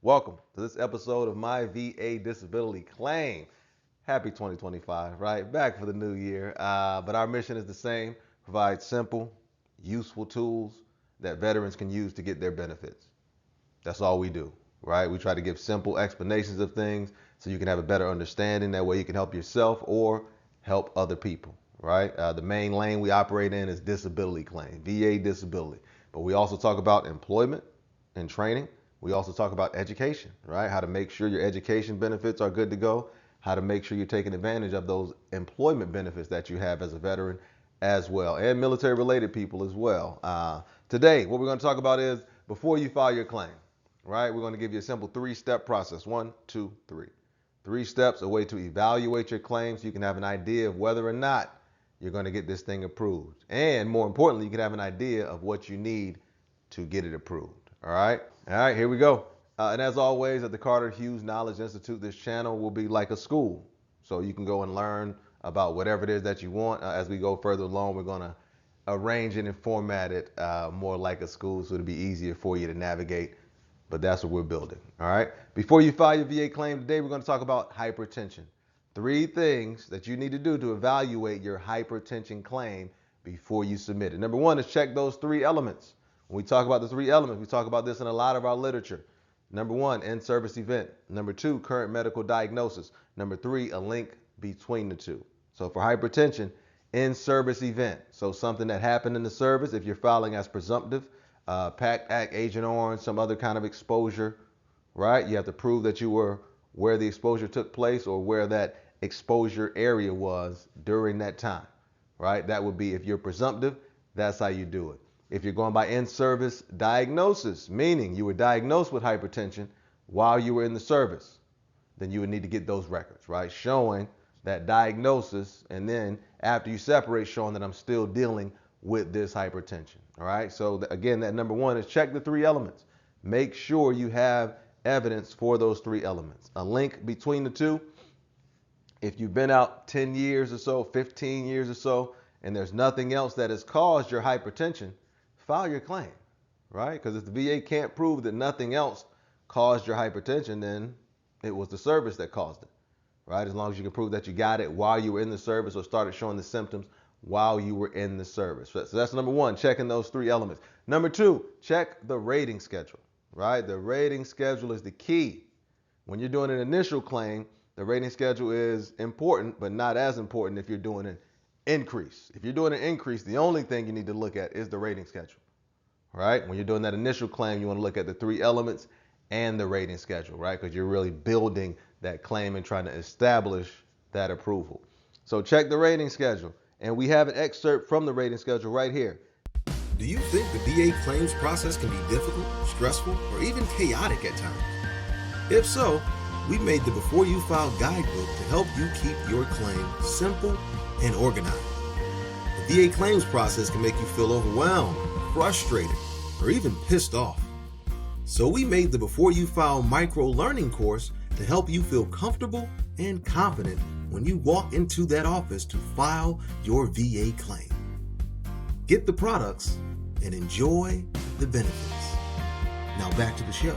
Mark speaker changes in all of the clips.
Speaker 1: Welcome to this episode of my VA Disability Claim. Happy 2025, right? Back for the new year. But our mission is the same: provide simple, useful tools that veterans can use to get their benefits. That's all we do, right? We try to give simple explanations of things so you can have a better understanding. That way you can help yourself or help other people, right? The main lane we operate in is disability claim, VA disability. But we also talk about employment and training. We also talk about education, right? How to make sure your education benefits are good to go, how to make sure you're taking advantage of those employment benefits that you have as a veteran as well, and military related people as well. Today, what we're going to talk about is before you file your claim, right? We're going to give you a simple 3-step process. 1, 2, 3. 3 steps, a way to evaluate your claim so you can have an idea of whether or not you're going to get this thing approved. And more importantly, you can have an idea of what you need to get it approved. All right? All right, here we go. And as always, at the Carter Hughes Knowledge Institute, this channel will be like a school. So you can go and learn about whatever it is that you want. As we go further along, we're going to arrange it and format it more like a school so it'll be easier for you to navigate. But that's what we're building. All right. Before you file your VA claim today, we're going to talk about hypertension. 3 things that you need to do to evaluate your hypertension claim before you submit it. Number 1 is check those 3 elements. When we talk about the 3 elements, we talk about this in a lot of our literature. Number 1, in-service event. Number 2, current medical diagnosis. Number 3, a link between the 2. So for hypertension, in-service event. So something that happened in the service, if you're filing as presumptive, PACT Act, Agent Orange, some other kind of exposure, right? You have to prove that you were where the exposure took place or where that exposure area was during that time, right? That would be, if you're presumptive, that's how you do it. If you're going by in-service diagnosis, meaning you were diagnosed with hypertension while you were in the service, then you would need to get those records, right? Showing that diagnosis, and then after you separate, showing that I'm still dealing with this hypertension. All right. So again, that number 1 is check the 3 elements. Make sure you have evidence for those 3 elements. A link between the 2. If you've been out 10 years or so, 15 years or so, and there's nothing else that has caused your hypertension, file your claim, right? Because if the VA can't prove that nothing else caused your hypertension, then it was the service that caused it, right? As long as you can prove that you got it while you were in the service or started showing the symptoms while you were in the service. So that's number 1, checking those 3 elements. Number 2, check the rating schedule, right? The rating schedule is the key. When you're doing an initial claim, the rating schedule is important, but not as important if you're doing an increase. If you're doing an increase, the only thing you need to look at is the rating schedule, right? When you're doing that initial claim, you want to look at the 3 elements and the rating schedule, right? Because you're really building that claim and trying to establish that approval. So check the rating schedule. And we have an excerpt from the rating schedule right here.
Speaker 2: Do you think the VA claims process can be difficult, stressful, or even chaotic at times? If so, we made the Before You File Guidebook to help you keep your claim simple and organized. The VA claims process can make you feel overwhelmed, frustrated, or even pissed off. So we made the Before You File Microlearning Course to help you feel comfortable and confident when you walk into that office to file your VA claim. Get the products and enjoy the benefits. Now back to the show.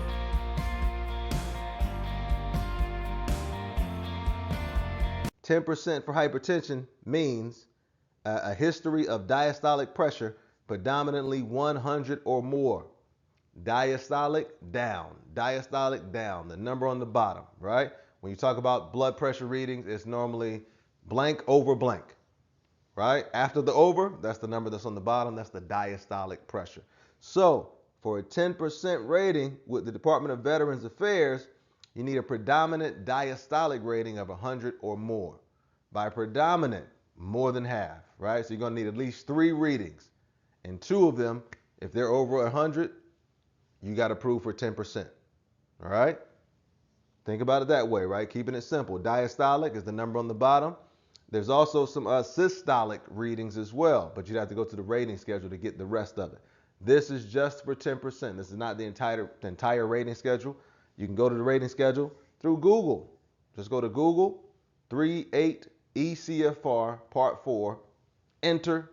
Speaker 1: %, for hypertension means a history of diastolic pressure, predominantly 100 or more. Diastolic down, the number on the bottom, right? When you talk about blood pressure readings, it's normally blank over blank, right? After the over, that's the number that's on the bottom. That's the diastolic pressure. So for a 10% rating with the Department of Veterans Affairs, you need a predominant diastolic rating of 100 or more. By predominant, more than half, right? So you're going to need at least 3 readings. And 2 of them, if they're over 100, you got to prove for 10%. All right? Think about it that way, right? Keeping it simple. Diastolic is the number on the bottom. There's also some systolic readings as well, but you'd have to go to the rating schedule to get the rest of it. This is just for 10%. This is not the entire rating schedule. You can go to the rating schedule through Google. Just go to Google, 38 ECFR Part 4, enter,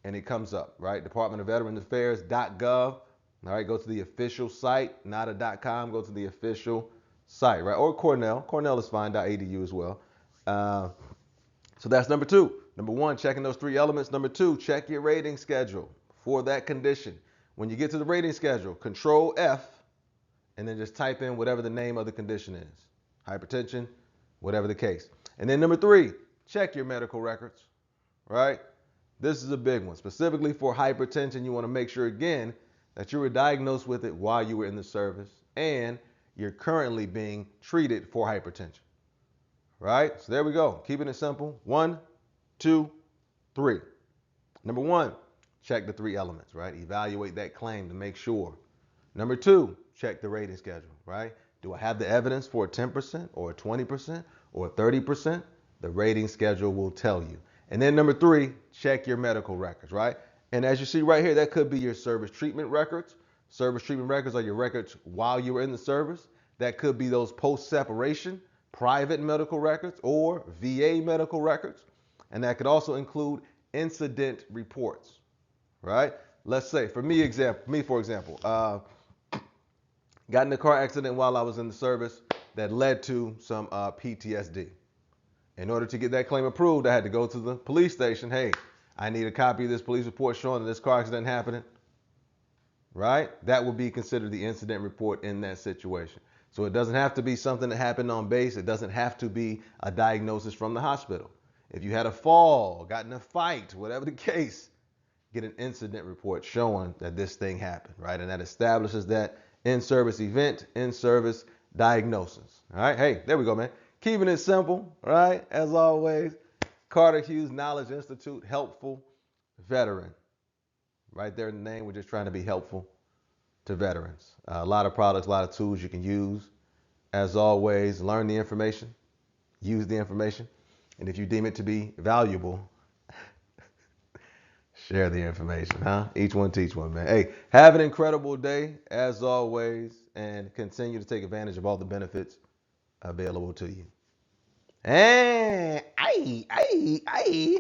Speaker 1: and it comes up, right? Department of Veterans Affairs.gov All right, go to the official site, not a .com. Go to the official site, right? Or Cornell. Cornell is fine. .edu as well. Uh, so that's number two. Number one, checking those three elements. Number two, check your rating schedule for that condition. When you get to the rating schedule, Control F, and then just type in whatever the name of the condition is. Hypertension, whatever the case. And then number three, check your medical records, right? This is a big one. Specifically for hypertension, you want to make sure, again, that you were diagnosed with it while you were in the service and you're currently being treated for hypertension, right? So there we go. Keeping it simple. 1, 2, 3. Number one, check the three elements, right? Evaluate that claim to make sure. Number two, check the rating schedule, right? Do I have the evidence for a 10% or a 20% or a 30%? The rating schedule will tell you. And then number three, check your medical records, right? And as you see right here, that could be your service treatment records. Service treatment records are your records while you were in the service. That could be those post-separation private medical records or VA medical records. And that could also include incident reports, right? Let's say, for example, got in a car accident while I was in the service that led to some PTSD. In order to get that claim approved, I had to go to the police station. Hey, I need a copy of this police report showing that this car accident happened, right? That would be considered the incident report in that situation. So it doesn't have to be something that happened on base. It doesn't have to be a diagnosis from the hospital. If you had a fall, got in a fight, whatever the case, get an incident report showing that this thing happened, right? And that establishes that in-service event, in-service diagnosis. All right, hey, there we go, man. Keeping it simple, right? As always, Carter Hughes Knowledge Institute, helpful veteran. Right there in the name, we're just trying to be helpful to veterans. A lot of products, a lot of tools you can use. As always, learn the information, use the information, and if you deem it to be valuable, share the information, huh? Each one teach one, man. Hey, have an incredible day, as always, and continue to take advantage of all the benefits available to you. And aye.